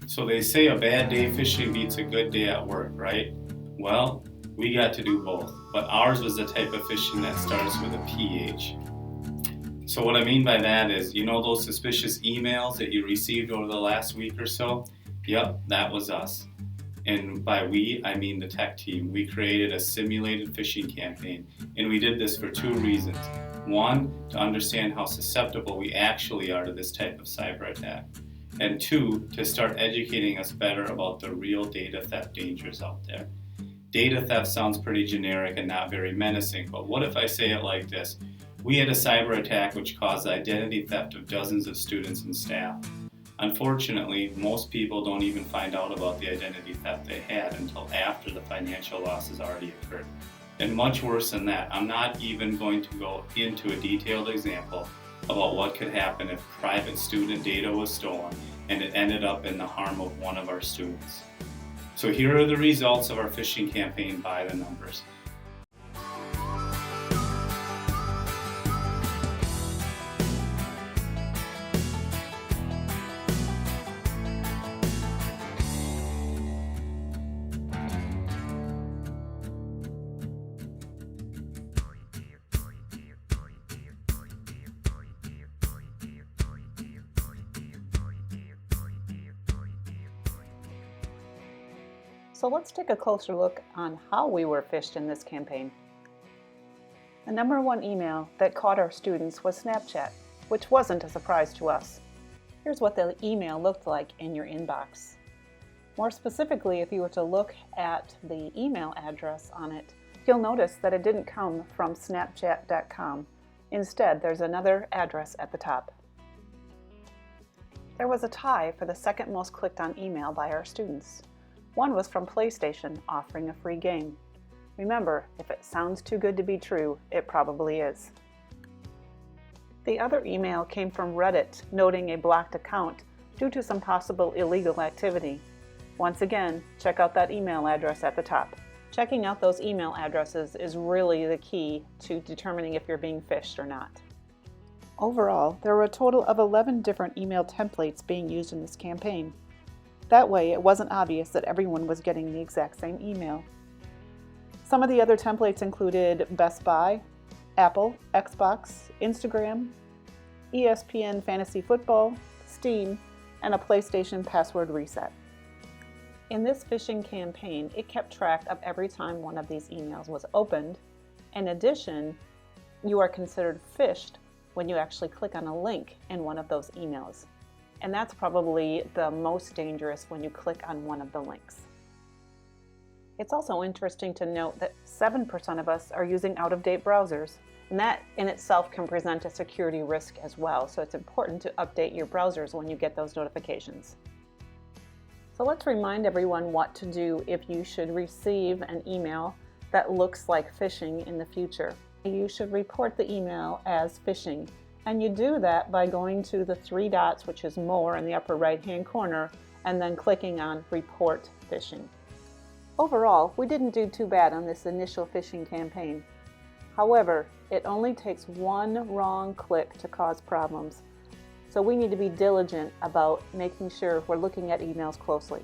So they say a bad day fishing beats a good day at work, right? Well, we got to do both, but ours was the type of phishing that starts with a PH. So what I mean by that is, you know those suspicious emails that you received over the last week or so? Yep, that was us. And by we, I mean the tech team. We created a simulated phishing campaign, and we did this for two reasons. One, to understand how susceptible we actually are to this type of cyber attack. And two, to start educating us better about the real data theft dangers out there. Data theft sounds pretty generic and not very menacing, but what if I say it like this? We had a cyber attack which caused the identity theft of dozens of students and staff. Unfortunately, most people don't even find out about the identity theft they had until after the financial loss has already occurred. And much worse than that, I'm not even going to go into a detailed example about what could happen if private student data was stolen and it ended up in the harm of one of our students. So here are the results of our phishing campaign by the numbers. So let's take a closer look on how we were phished in this campaign. The number one email that caught our students was Snapchat, which wasn't a surprise to us. Here's what the email looked like in your inbox. More specifically, if you were to look at the email address on it, you'll notice that it didn't come from snapchat.com. Instead, there's another address at the top. There was a tie for the second most clicked on email by our students. One was from PlayStation, offering a free game. Remember, if it sounds too good to be true, it probably is. The other email came from Reddit, noting a blocked account due to some possible illegal activity. Once again, check out that email address at the top. Checking out those email addresses is really the key to determining if you're being phished or not. Overall, there were a total of 11 different email templates being used in this campaign. That way, it wasn't obvious that everyone was getting the exact same email. Some of the other templates included Best Buy, Apple, Xbox, Instagram, ESPN Fantasy Football, Steam, and a PlayStation password reset. In this phishing campaign, it kept track of every time one of these emails was opened. In addition, you are considered phished when you actually click on a link in one of those emails. And that's probably the most dangerous when you click on one of the links. It's also interesting to note that 7% of us are using out-of-date browsers, and that in itself can present a security risk as well, so it's important to update your browsers when you get those notifications. So let's remind everyone what to do if you should receive an email that looks like phishing in the future. You should report the email as phishing. And you do that by going to the three dots, which is More in the upper right-hand corner, and then clicking on Report Phishing. Overall, we didn't do too bad on this initial phishing campaign. However, it only takes one wrong click to cause problems. So we need to be diligent about making sure we're looking at emails closely.